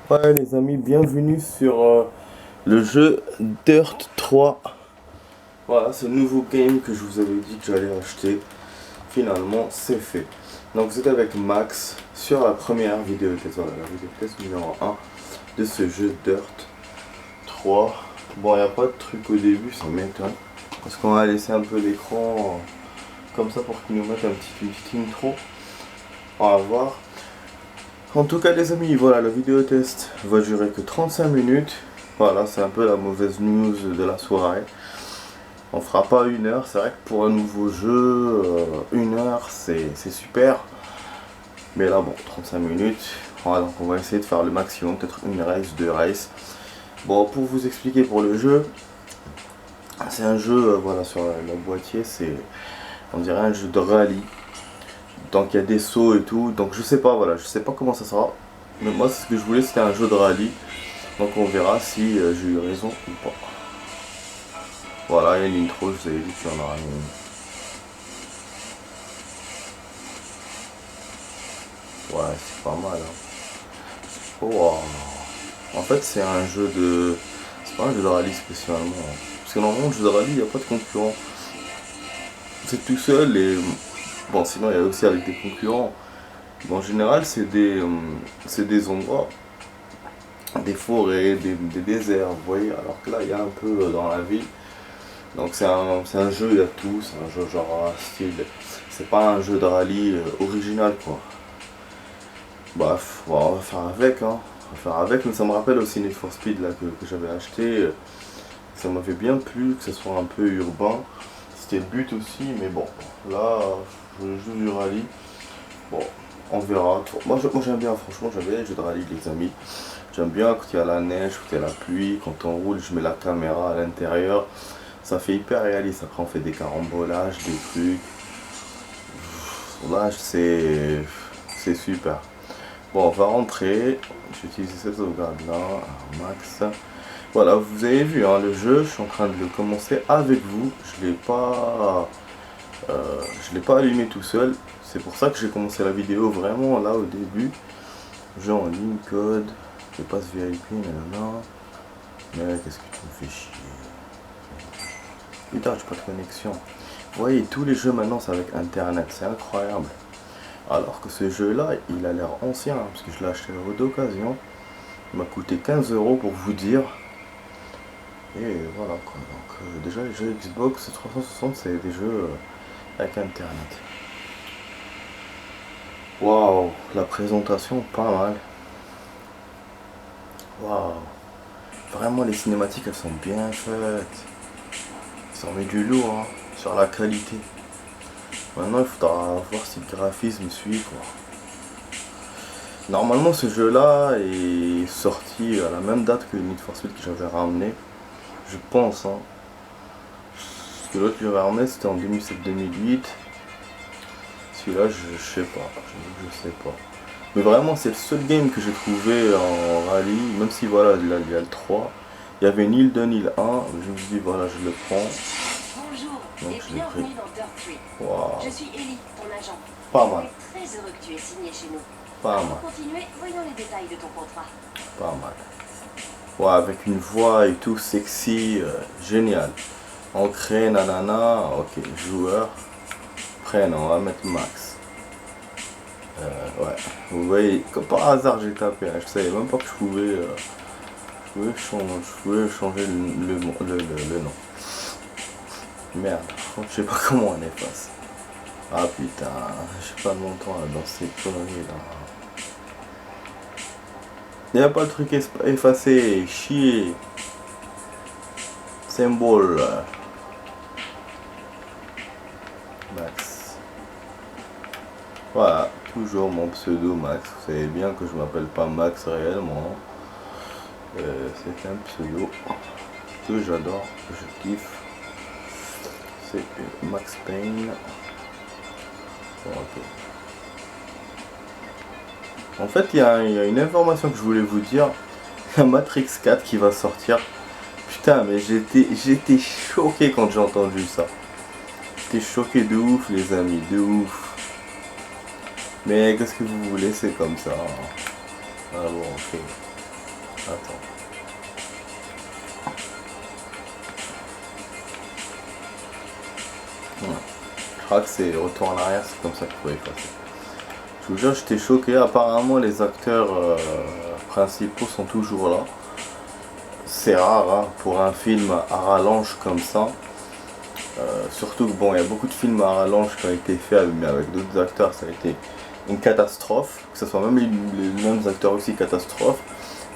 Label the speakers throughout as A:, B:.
A: Ouais les amis, bienvenue sur le jeu Dirt 3. Voilà, c'est le nouveau game que je vous avais dit que j'allais acheter. Finalement, c'est fait. Donc vous êtes avec Max sur la première vidéo test, voilà, la vidéo test numéro 1 de ce jeu Dirt 3. Bon, il n'y a pas de truc au début, ça m'étonne. Parce qu'on va laisser un peu l'écran comme ça pour qu'il nous mette une petite intro. On va voir. En tout cas les amis, voilà, le vidéo test va durer que 35 minutes. Voilà, c'est un peu la mauvaise news de la soirée. On fera pas une heure, c'est vrai que pour un nouveau jeu, une heure c'est super. Mais là bon, 35 minutes. Voilà, donc on va essayer de faire le maximum, peut-être une race, deux races. Bon, pour vous expliquer pour le jeu, c'est un jeu, voilà, sur la boîtier, on dirait un jeu de rallye. Donc il y a des sauts et tout, donc je sais pas, voilà, je sais pas comment ça sera. Mais moi, ce que je voulais, c'était un jeu de rallye. Donc on verra si j'ai eu raison ou pas. Voilà, il y a une intro, je vous avais dit qu'il y en aura une. Ouais, c'est pas mal. Hein. Oh, wow. En fait, c'est un jeu de. C'est pas un jeu de rallye spécialement. Hein. Parce que normalement, le jeu de rallye, il n'y a pas de concurrent. C'est tout seul et. Bon, sinon, il y a aussi avec des concurrents. Bon, en général, c'est des endroits, des forêts, des déserts, vous voyez. Alors que là, il y a un peu dans la ville. Donc c'est un jeu, il y a tout, c'est un jeu genre style. C'est pas un jeu de rallye original quoi. Bref, bon, on va faire avec, hein. On va faire avec, mais ça me rappelle aussi Need for Speed là que j'avais acheté. Ça m'avait bien plu, que ce soit un peu urbain. C'était le but aussi, mais bon, là, je joue du rallye. Bon, on verra. Moi j'aime bien, franchement, j'aime bien les jeux de rallye, les amis. J'aime bien quand il y a la neige, quand il y a la pluie, quand on roule, je mets la caméra à l'intérieur. Ça fait hyper réaliste. Après, on fait des carambolages, des trucs. Là, c'est super. Bon, on va rentrer. J'utilise cette sauvegarde là, max. Voilà, vous avez vu hein, le jeu. Je suis en train de le commencer avec vous. Je l'ai pas allumé tout seul. C'est pour ça que j'ai commencé la vidéo vraiment là au début. Jeu en ligne, code. Je passe VIP, nanana. Mais qu'est-ce que tu me fais chier. Putain, j'ai pas de connexion. Vous voyez, tous les jeux maintenant c'est avec internet, c'est incroyable. Alors que ce jeu là, il a l'air ancien, hein, parce que je l'ai acheté d'occasion. Il m'a coûté 15 euros pour vous dire. Et voilà quoi. Donc déjà les jeux Xbox 360 c'est des jeux avec internet. Waouh, la présentation pas mal. Waouh. Vraiment les cinématiques elles sont bien faites. Ça met du lourd hein, sur la qualité. Maintenant, il faudra voir si le graphisme suit quoi. Normalement, ce jeu-là est sorti à la même date que Need for Speed que j'avais ramené. Je pense. Hein. Parce que l'autre que j'avais ramené, c'était en 2007-2008. Celui-là, je sais pas. Je sais pas. Mais vraiment, c'est le seul game que j'ai trouvé en rallye. Même si voilà, là, il y a le 3. Il y avait Nil 2, Nil 1. Je me suis dit, voilà, je le prends.
B: Bonjour
A: Donc,
B: et
A: je l'ai pris.
B: bienvenue dans Dirt 3.
A: Waouh.
B: Je suis Ellie, ton agent.
A: Pas mal.
B: Très heureux que tu aies signé chez nous.
A: Pas
B: Avant
A: mal.
B: de continuer, voyons les détails de ton contrat.
A: Pas mal. Ouais, avec une voix et tout sexy, génial. On crée nanana, ok, joueur, prénom, on va mettre Max. Ouais, vous voyez, comme par hasard j'ai tapé, hein, je savais même pas que je pouvais changer le nom. Merde, je sais pas comment on efface. Ah putain, j'ai pas de mon temps là, dans ces conneries là. Y'a pas le truc effacé, chier. Symbole. Max. Voilà, toujours mon pseudo Max. Vous savez bien que je m'appelle pas Max réellement. C'est un pseudo que j'adore, que je kiffe. C'est Max Payne. Bon, ok. En fait, il y a une information que je voulais vous dire. Il y a Matrix 4 qui va sortir. Putain, mais j'étais choqué quand j'ai entendu ça. J'étais choqué de ouf, les amis, de ouf. Mais qu'est-ce que vous voulez, c'est comme ça. Hein. Ah bon, ok. Attends. Ouais. Je crois que c'est retour en arrière, c'est comme ça qu'il faut effacer. Je vous jure, j'étais choqué. Apparemment, les acteurs principaux sont toujours là. C'est rare hein, pour un film à rallonge comme ça. Surtout que bon, il y a beaucoup de films à rallonge qui ont été faits, mais avec d'autres acteurs, ça a été une catastrophe. Que ce soit même les mêmes acteurs aussi, catastrophe.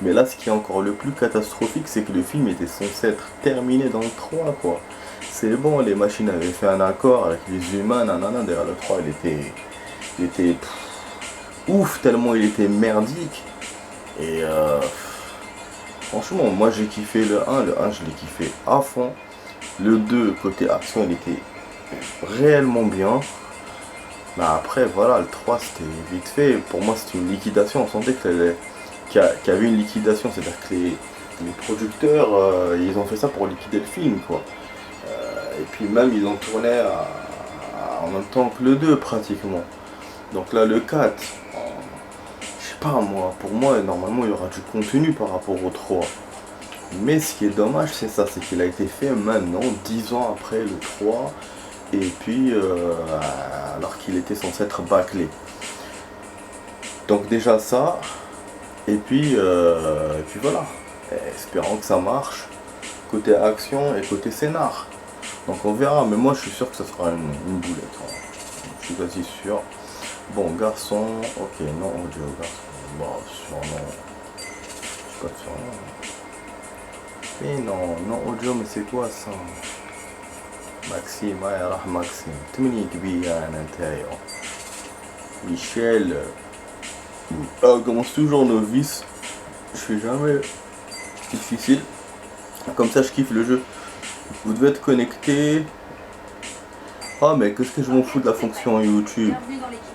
A: Mais là, ce qui est encore le plus catastrophique, c'est que le film était censé être terminé dans le 3, quoi. C'est bon, les machines avaient fait un accord avec les humains, nanana. D'ailleurs, le 3, il était ouf, tellement il était merdique. Et franchement, moi j'ai kiffé le 1 je l'ai kiffé à fond. Le 2 côté action, il était réellement bien. Mais après, voilà, le 3 c'était vite fait. Pour moi, c'était une liquidation. On sentait qu'il y avait une liquidation, c'est-à-dire que les producteurs, ils ont fait ça pour liquider le film, quoi. Et puis même, ils ont tourné en même temps que le 2, pratiquement. Donc là, le 4, je sais pas moi, pour moi, normalement, il y aura du contenu par rapport au 3. Mais ce qui est dommage, c'est ça, c'est qu'il a été fait maintenant, 10 ans après le 3, et puis alors qu'il était censé être bâclé. Donc déjà ça, et puis voilà, espérons que ça marche, côté action et côté scénar. Donc on verra, mais moi je suis sûr que ça sera une boulette, hein. Je suis quasi sûr. Bon, garçon, ok, non, audio, garçon, bon, surnom, je sais pas de surnom. Mais non, non audio, mais c'est quoi ça? Maxime, ah, Maxime, تمني كبير انا نتاعي. Michel, on commence toujours novice, je fais jamais difficile, comme ça je kiffe le jeu. Vous devez être connecté. Ah mais qu'est-ce que je m'en fous de la fonction YouTube?
B: Bienvenue dans l'équipe.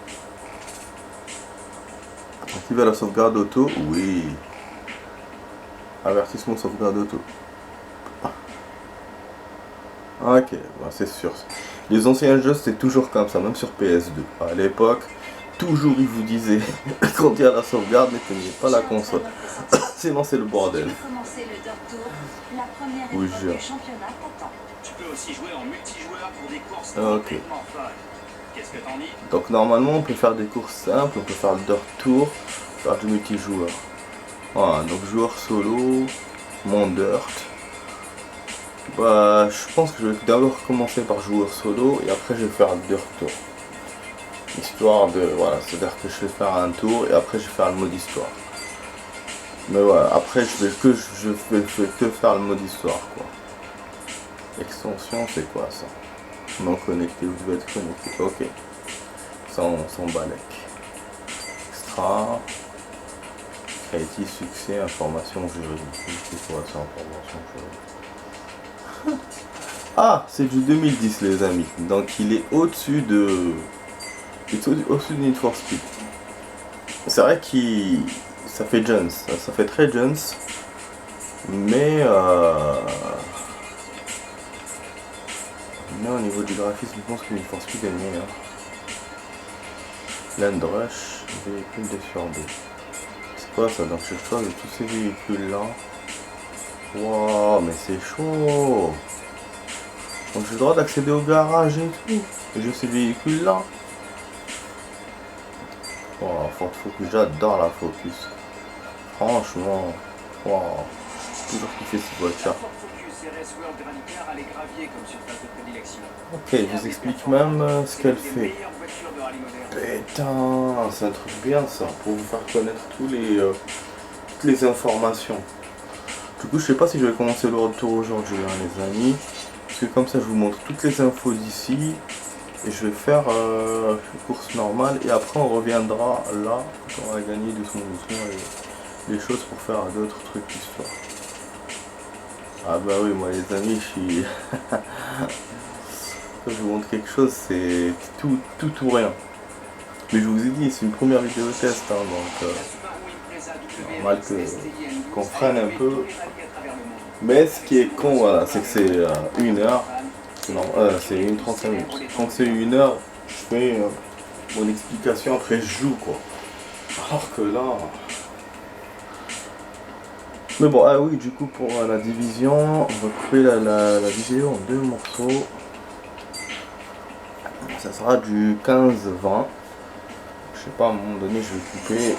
A: Activer la sauvegarde auto, oui. Avertissement sauvegarde auto. Ok, bah c'est sûr. Les anciens jeux c'était toujours comme ça, même sur PS2. À l'époque, toujours ils vous disaient quand il y a la sauvegarde, n'éteignez pas la console. Sinon c'est le bordel. Oui, je jure.
B: Tu peux aussi jouer en multijoueur pour des courses
A: Ok.
B: complètement folles. Qu'est-ce que t'en dis?
A: Donc normalement on peut faire des courses simples, on peut faire le dirt tour, faire du multijoueur. Voilà, donc joueur solo, mon dirt. Bah je pense que je vais d'abord commencer par joueur solo et après je vais faire le dirt tour. Histoire de, voilà, c'est-à-dire que je vais faire un tour et après je vais faire le mode histoire. Mais voilà, après je vais que faire le mode histoire, quoi. Extension, c'est quoi ça? Non connecté, vous devez être connecté, ok. Ça on s'en balèque. Extra. Créatif, succès, information juridique. C'est quoi ça, information juridique? Ah, c'est du 2010 les amis. Donc il est au-dessus de... Il est au-dessus de Need for Speed. C'est vrai qu'il... Ça fait Jones, ça fait très Jones. Mais au niveau du graphisme, je pense que Need for Speed est le meilleur. Land Rush, véhicule de survie. C'est quoi ça? Donc je choisis de tous ces véhicules là. Wow, mais c'est chaud. Donc j'ai le droit d'accéder au garage et tout. Et j'ai ces véhicules là. Wow, Ford Focus, j'adore la Focus. Franchement, wow. J'ai toujours kiffé cette voiture. Ok, je vous explique même ce qu'elle fait. Putain, c'est un truc bien ça, pour vous faire connaître toutes les informations. Du coup, je sais pas si je vais commencer le retour aujourd'hui, hein, les amis. Parce que comme ça, je vous montre toutes les infos d'ici. Et je vais faire une course normale. Et après, on reviendra là. On va gagner doucement les choses pour faire d'autres trucs histoire. Ah bah oui, moi les amis, je suis... Quand je vous montre quelque chose, c'est tout ou rien. Mais je vous ai dit, c'est une première vidéo test, hein, donc normal qu'on freine un peu. Mais ce qui est con, voilà, c'est que c'est 1 heure. Non, c'est une 35 minutes. Quand c'est 1 heure, je fais mon explication, après je joue, quoi. Alors que là... Mais bon, ah oui, du coup, pour la division, on va couper la vidéo en deux morceaux. Ça sera du 15-20. Je sais pas, à un moment donné, je vais couper.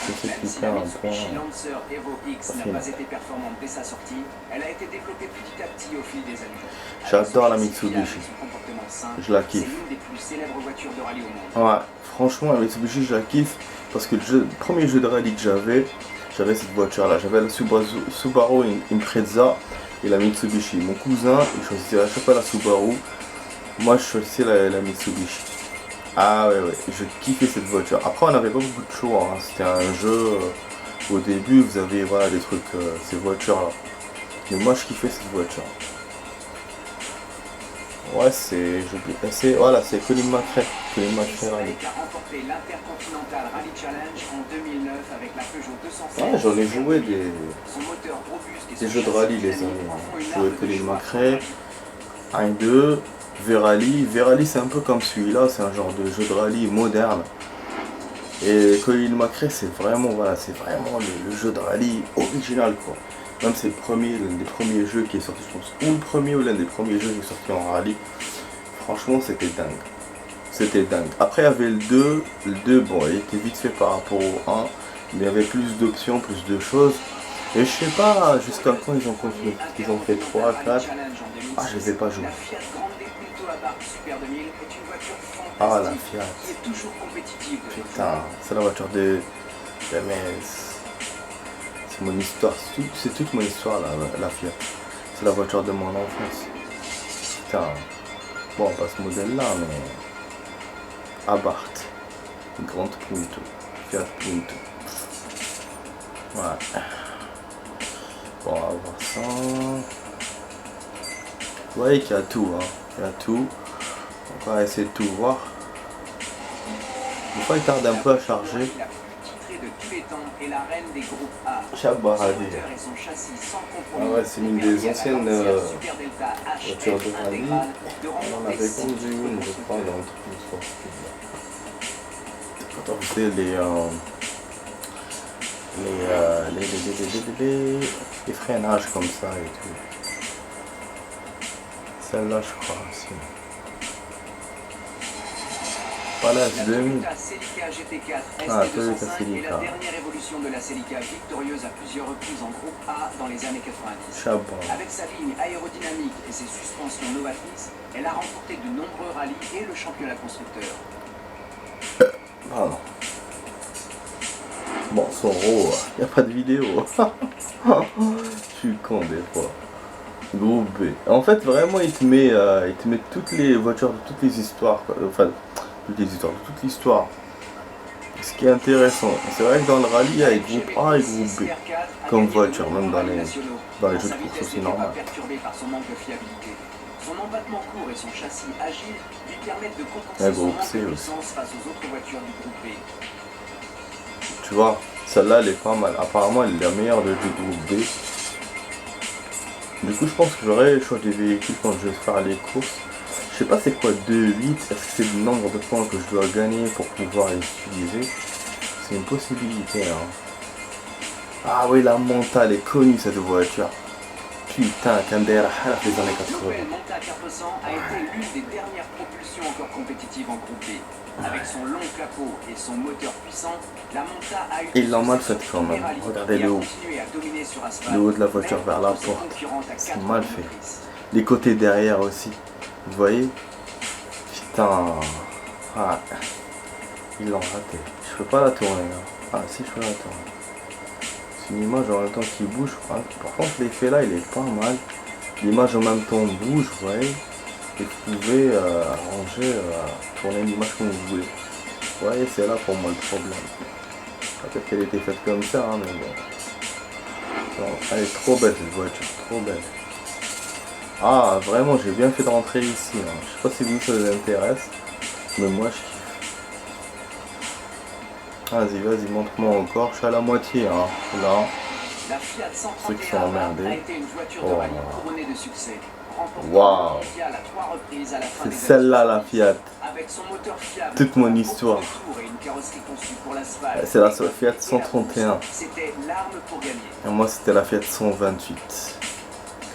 A: Je sais
B: Même si
A: couper
B: la
A: un
B: Mitsubishi
A: point.
B: Lancer Evo X n'a pas été performante dès sa sortie, elle a été développée petit à petit au fil des années.
A: J'adore la
B: Avec son châssis fiable
A: Mitsubishi.
B: et son comportement sain,
A: Je la
B: c'est
A: kiffe.
B: l'une des plus célèbres voitures de rallye au monde.
A: Ouais, franchement, la Mitsubishi, je la kiffe. Parce que le premier jeu de rallye que j'avais cette voiture-là. J'avais la Subaru Impreza et la Mitsubishi. Mon cousin, il choisissait à chaque fois la Subaru. Moi, je choisissais la Mitsubishi. Ah ouais, ouais, je kiffais cette voiture. Après, on n'avait pas beaucoup de choix, hein. C'était un jeu, au début, vous avez voilà, des trucs, ces voitures-là. Mais moi, je kiffais cette voiture. Ouais, voilà, c'est Colin McRae. Colin McRae Rally.
B: Qui a remporté l'Intercontinental Rally Challenge en 2009 avec la Peugeot 216.
A: Ouais, j'en ai joué
B: Son moteur robuste et
A: des
B: son
A: jeux de
B: châssis
A: rallye, les
B: dynamique
A: amis.
B: en font une
A: J'ai joué
B: arme de
A: Colin
B: choix.
A: McRae, 1-2, V-Rally. V-Rally, c'est un peu comme celui-là, c'est un genre de jeu de rallye moderne. Et Colin McRae, c'est vraiment, voilà, c'est vraiment le jeu de rallye original, quoi. Même c'est l'un des premiers jeux qui est sorti, je pense, ou le premier ou l'un des premiers jeux qui est sorti en rallye. Franchement, c'était dingue. C'était dingue. Après, il y avait le 2. Le 2, bon, il était vite fait par rapport au 1. Mais il y avait plus d'options, plus de choses. Et je sais pas jusqu'à quand ils ont continué. Ils ont fait 3, 4. Ah, je les ai pas joués.
B: La Fiat Grande Punto Abarth Super 2000 est une voiture
A: Ah, la
B: fantastique
A: Fiat.
B: qui est toujours compétitive.
A: Putain, c'est la voiture de... Mais c'est mon histoire. C'est toute mon histoire, la Fiat. C'est la voiture de mon enfance. Putain. Bon, pas ce modèle-là, mais... Abarth. Grande Punto. Fiat Punto. Ouais. Bon, on va voir ça. Vous voyez qu'il y a tout, hein. Il y a tout. On va essayer de tout voir. Des fois, il tarde un peu à charger.
B: La plus titrée de tous les temps est la reine des groupes A.
A: Chabba
B: Son
A: Rally.
B: moteur et son châssis sans
A: Ah
B: compromis
A: ouais, c'est une des anciennes
B: Super Delta
A: voitures de
B: HF
A: rallye.
B: intégrale de
A: On en
B: remporter
A: avait
B: 6
A: conduit une, je crois, dans le truc de sport. Attends, vous savez, les freinages comme ça et tout. Celle-là, je crois aussi. Voilà,
B: La
A: c'est 2000.
B: Toyota Celica GT4
A: Ah,
B: ST205
A: Toyota
B: est la
A: Celica.
B: dernière évolution de la Celica, victorieuse à plusieurs reprises en groupe A dans les années 90.
A: Chabon.
B: Avec sa ligne aérodynamique et ses suspensions novatrices, elle a remporté de nombreux rallyes et le championnat constructeur.
A: Pardon. Bon, son RAW, il n'y a pas de vidéo. Je suis con des fois. Groupe B. En fait, vraiment, il te met toutes les voitures de toutes les histoires, quoi. Enfin, toutes les histoires, de toute l'histoire. Ce qui est intéressant, c'est vrai que dans le rallye, il y a les groupes A et groupe B. Comme voiture, même dans les jeux de course aussi normal.
B: Son empattement court et son châssis agile lui permettent de compenser
A: Ouais,
B: son
A: groupe
B: manque
A: C
B: de
A: aussi.
B: puissance face aux autres voitures du groupe B.
A: Tu vois, celle-là, elle est pas mal. Apparemment, elle est la meilleure du groupe B. Du coup, je pense que j'aurai le choix des véhicules quand je vais faire les courses. Je sais pas c'est quoi 2-8, est-ce que c'est le nombre de points que je dois gagner pour pouvoir les utiliser? C'est une possibilité, hein. Ah oui, la Monta, elle est connue cette voiture. Putain, Kandera, les années 80.
B: L'Opel Monta 400 a été l'une des dernières propulsions encore compétitives en groupe B. Avec son long capot et son moteur puissant, la Monta a eu
A: Ils l'ont mal faite quand même. Regardez le haut. Le haut de la voiture vers la porte. C'est mal fait. Les côtés derrière aussi. Vous voyez? Putain. Ah. Ils l'ont raté. Je peux pas la tourner là. Ah si, je peux la tourner. C'est une image en même temps qui bouge. Ah, par contre, l'effet là, il est pas mal. L'image en même temps bouge, vous voyez? Et vous pouvez arranger, tourner l'image comme vous voulez. Vous voyez, c'est là pour moi le problème. Peut-être qu'elle était faite comme ça, hein, mais bon. Non, elle est trop belle cette voiture, trop belle. Ah, vraiment, j'ai bien fait de rentrer ici. Hein. Je sais pas si vous ça vous intéresse, mais moi je kiffe. Vas-y, vas-y, montre-moi encore. Je suis à la moitié, hein. Là.
B: La Fiat
A: Ceux qui sont
B: 131
A: emmerdés.
B: a été une voiture de rallye couronnée de succès.
A: Waouh. C'est celle-là la Fiat.
B: Avec son moteur fiable,
A: Toute mon histoire.
B: et une carrosserie conçue pour l'asphalte.
A: C'est la Fiat 131.
B: C'était l'arme pour gagner.
A: Et moi c'était la Fiat 128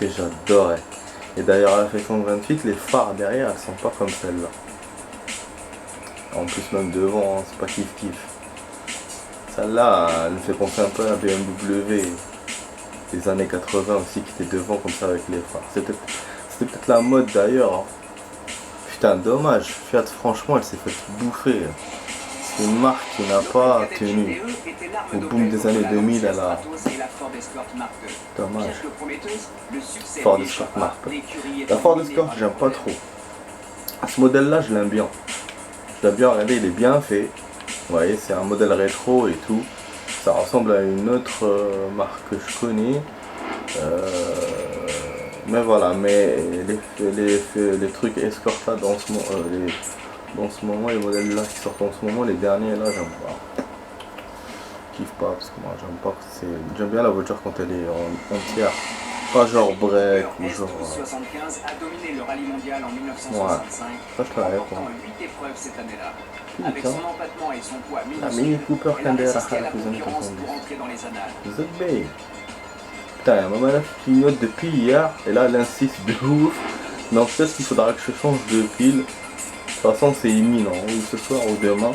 A: que j'adorais. Et d'ailleurs la Fiat 128, les phares derrière elles sont pas comme celle-là. En plus même devant, hein, c'est pas kiff kiff. Celle-là, elle me fait penser un peu à la BMW des années 80 aussi qui était devant comme ça avec les phares. C'était peut-être la mode d'ailleurs. Hein. Putain, dommage. Fiat, franchement, elle s'est fait bouffer. C'est une marque qui n'a pas tenu. Au boom des années 2000, elle a. Dommage. Ford Escort Mark. La Ford Escort, j'aime pas trop. Ce modèle-là, je l'aime bien. Je l'aime bien, regardez, il est bien fait. Vous voyez, c'est un modèle rétro et tout. Ça ressemble à une autre marque que je connais. Mais voilà, mais les trucs Escort là dans ce moment, les modèles là qui sortent en ce moment, les derniers là, j'aime pas. Je kiffe pas parce que moi j'aime pas. J'aime bien la voiture quand elle est entière. Pas genre break ou genre.
B: 75 a dominé le rallye mondial en 1965, remportant 8 épreuves cette année-là. Avec son empattement et son poids minuscule, elle a résisté à la concurrence pour entrer dans les annales.
A: Putain, ma manette qui clignote depuis hier et là elle insiste de ouf. Donc peut-être qu'il faudra que je change de pile. De toute façon c'est imminent, ou ce soir ou demain.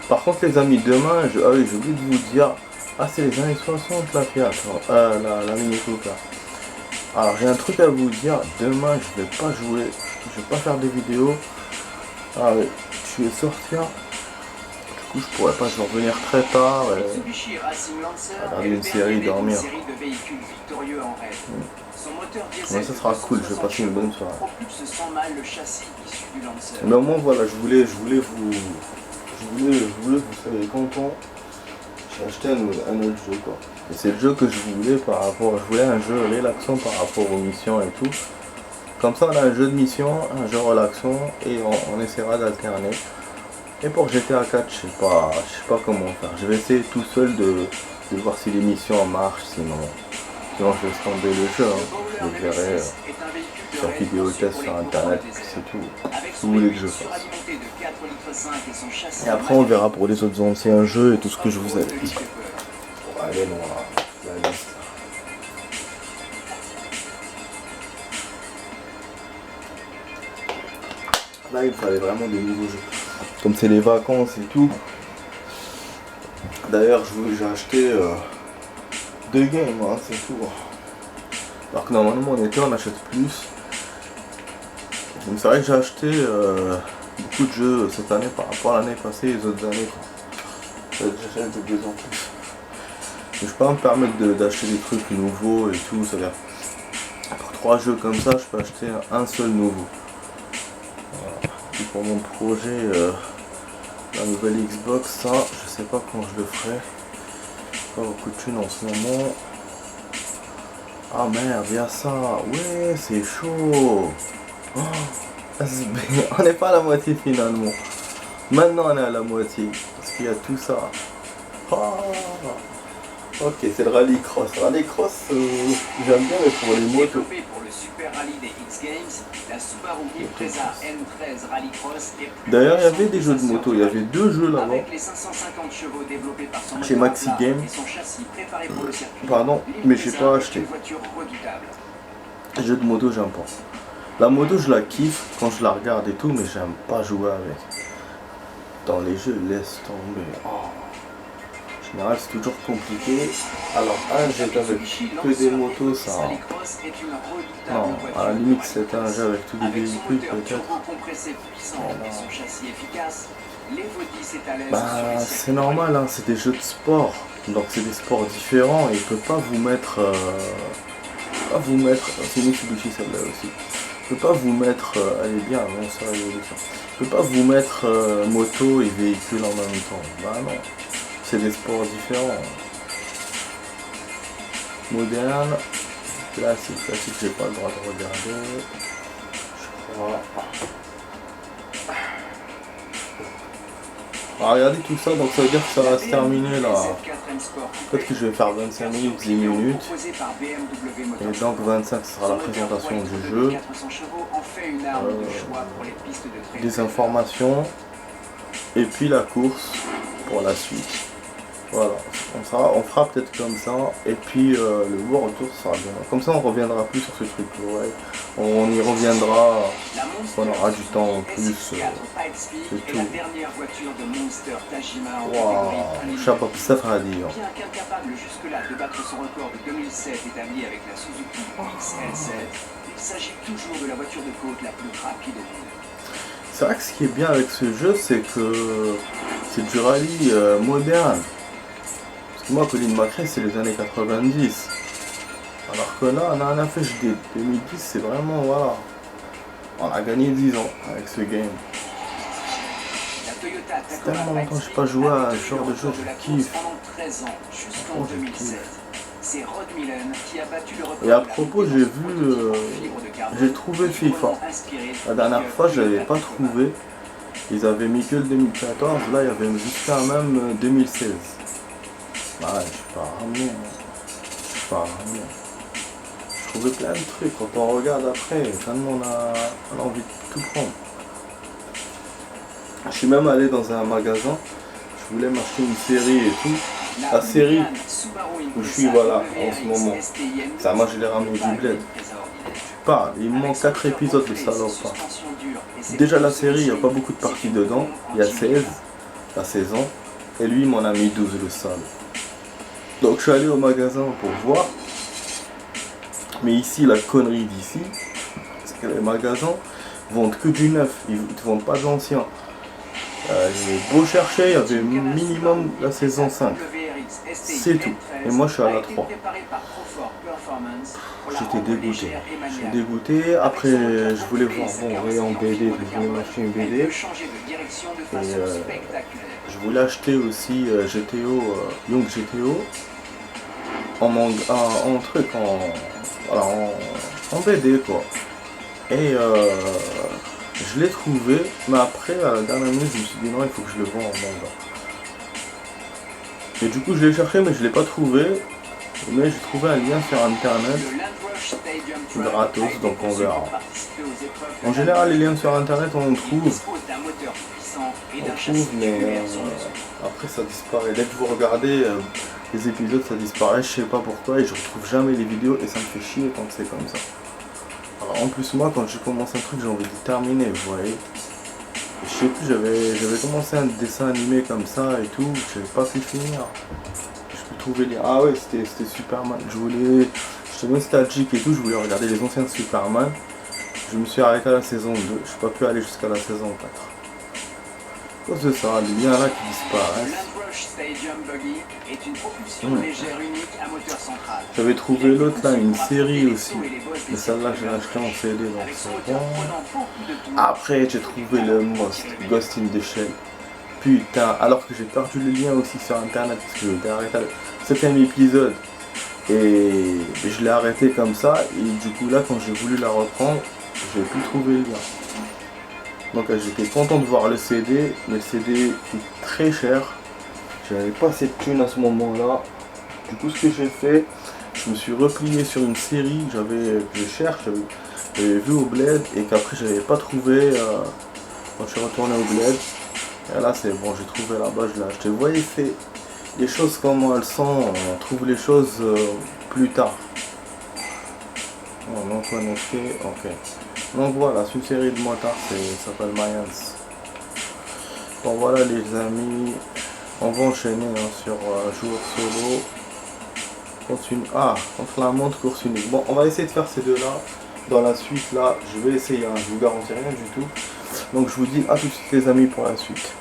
A: Par contre les amis, demain, ah oui, j'ai oublié de vous dire. Ah c'est les années 60 la Fiat, la Mini Cooper. Alors j'ai un truc à vous dire, demain je vais pas jouer, je vais pas faire des vidéos. Ah oui, je vais sortir. Du coup je pourrais pas, je vais revenir très tard. Regarder une série, dormir. Ouais, ça sera cool, je vais passer une bonne soirée. Mais au moins voilà, je voulais vous faire content. J'ai acheté un autre jeu quoi. Et c'est le jeu que je voulais je voulais un jeu relaxant par rapport aux missions et tout. Comme ça on a un jeu de mission, un jeu relaxant et on essaiera d'alterner. Et pour GTA 4, je sais pas comment faire. Je vais essayer tout seul de voir si les missions marchent, sinon je vais tomber le jeu. Hein. Je le verrai sur vidéo test sur internet, c'est tout. Si vous voulez que je fasse. Et après on verra pour les autres anciens jeux et tout ce que je vous ai dit. Bon, allez, non, la liste. Là il me fallait vraiment des nouveaux jeux. Comme c'est les vacances et tout. D'ailleurs j'ai acheté 2 games, hein, c'est tout. Alors que normalement en été on achète plus. Donc c'est vrai que j'ai acheté beaucoup de jeux cette année par rapport à l'année passée et les autres années. J'achète de plus en plus. Mais je peux pas me permettre d'acheter des trucs nouveaux et tout. C'est-à-dire pour 3 jeux comme ça je peux acheter un seul nouveau. Voilà. Et pour mon projet, la nouvelle Xbox, ça je sais pas quand je le ferai. Pas beaucoup de thunes en ce moment. Ah merde, il y a ça. Ouais, c'est chaud. Oh, on n'est pas à la moitié finalement. Maintenant on est à la moitié. Parce qu'il y a tout ça. Oh. Ok, c'est le rallycross. Rallycross, j'aime bien mais pour les motos.
B: Pour le Super Rallye des X Games, la Subaru Impreza N13 Rallycross est plus
A: D'ailleurs, il y avait des jeux de moto. Il y avait 2 jeux là-bas.
B: avec les 550 chevaux développés par son
A: Chez Maxi Game.
B: et son châssis préparé pour le circuit.
A: Pardon, mais j'ai pas acheté.
B: Une voiture redoutable.
A: Les jeux de moto, j'aime pas. La moto, je la kiffe quand je la regarde et tout, mais j'aime pas jouer avec. Dans les jeux, laisse tomber. Oh. En général, c'est toujours compliqué. Alors, un jeu avec que des motos, ça. Non, à la limite, c'est un jeu avec tous les véhicules, peut-être. Bah, c'est normal, hein, c'est des jeux de sport. Donc, c'est des sports différents et il peut pas vous mettre. C'est une Mitsubishi celle-là aussi. Je peux pas vous mettre, elle est bien, non, ça l'évolution. Je peux pas vous mettre moto et véhicule en même temps. Bah non, c'est des sports différents. Moderne, classique, j'ai pas le droit de regarder. Je crois. Alors, regardez tout ça, donc ça veut dire que ça va se terminer là. Peut-être que je vais faire 25 minutes, 10 minutes. Et donc 25 ce sera la présentation du jeu. Des informations. Et puis la course pour la suite. Voilà, on fera peut-être comme ça, et puis le World Tour sera bien. Comme ça on reviendra plus sur ce truc, ouais. On y reviendra, on aura du temps en plus, c'est tout. Waouh, Shabab Safradi.
B: Bien qu'incapable jusque-là de battre son record de 2007 établi avec la Suzuki XL7, il s'agit toujours de la voiture de côte la plus rapide au monde.
A: C'est vrai que ce qui est bien avec ce jeu, c'est que c'est du rallye moderne. Moi, Colin McRae, c'est les années 90. Alors que là, on a un affiche des 2010, c'est vraiment, voilà. On a gagné 10 ans avec ce game. C'est tellement longtemps que je n'ai pas joué à ce genre de jeu, je kiffe. Franchement, je kiffe. Et à propos, j'ai trouvé FIFA. La dernière fois, je l'avais pas trouvé. Ils avaient mis que le 2014, là, il y avait jusqu'à même 2016. Ouais, je suis pas ramené. Je trouvais plein de trucs. Quand on regarde après, tellement on a envie de tout prendre. Je suis même allé dans un magasin. Je voulais m'acheter une série et tout. La série où je suis, voilà, en ce moment. Ça, moi, je l'ai ramené du bled. Il me manque 4 épisodes de salopard. Déjà, la série, il n'y a pas beaucoup de parties dedans. Il y a 16, la saison. Et lui, il m'en a mis 12, le salaud. Donc je suis allé au magasin pour voir, mais ici la connerie d'ici, c'est que les magasins vendent que du neuf, ils ne vendent pas de l'ancien. J'ai beau chercher, il y avait minimum la saison 5, c'est tout, et moi je suis à la 3. J'étais dégoûté, après je voulais voir, en BD, je voulais m'acheter une BD, et je voulais acheter aussi GTO, Young GTO, en truc, en BD quoi. Et je l'ai trouvé, mais après à la dernière minute je me suis dit non, il faut que je le vende en manga. Et du coup je l'ai cherché mais je l'ai pas trouvé, mais j'ai trouvé un lien sur internet gratos, donc on verra. En général les liens sur internet on trouve, mais après ça disparaît. Dès que vous regardez les épisodes, ça disparaît, je sais pas pourquoi, et je retrouve jamais les vidéos et ça me fait chier quand c'est comme ça. Alors en plus moi quand je commence un truc j'ai envie de terminer, vous voyez. Je sais plus, j'avais commencé un dessin animé comme ça et tout, j'avais pas pu finir. Je peux trouver les... Ah ouais, c'était Superman, j'étais nostalgique et tout, je voulais regarder les anciens Superman. Je me suis arrêté à la saison 2, je n'ai pas pu aller jusqu'à la saison 4. À cause de ça, les liens là qui disparaissent. J'avais trouvé l'autre là, une série aussi. Mais celle-là, j'ai acheté en CD, donc c'est bon. Après, j'ai trouvé le Ghost in the Shell. Putain, alors que j'ai perdu le lien aussi sur internet, parce que j'étais arrêté le 7ème épisode. Et je l'ai arrêté comme ça, et du coup là, quand j'ai voulu la reprendre, j'ai pu trouver le lien. Donc j'étais content de voir le CD, mais le CD coûte très cher. J'avais pas assez de thunes à ce moment-là. Du coup, ce que j'ai fait, je me suis replié sur une série que je cherche, j'avais vu au bled et qu'après j'avais pas trouvé quand je suis retourné au bled. Et là c'est bon, j'ai trouvé là-bas, je l'ai acheté. Vous voyez, c'est les choses comment elles sont, on trouve les choses plus tard. Oh, non connecté, ok. Donc voilà, c'est une série de motards, ça s'appelle Mayans. Bon voilà les amis, on va enchaîner sur joueur solo. Continue. Ah, contre la montre, course unique. Bon, on va essayer de faire ces deux-là. Dans la suite, là, je vais essayer, je vous garantis rien du tout. Donc je vous dis à tout de suite les amis pour la suite.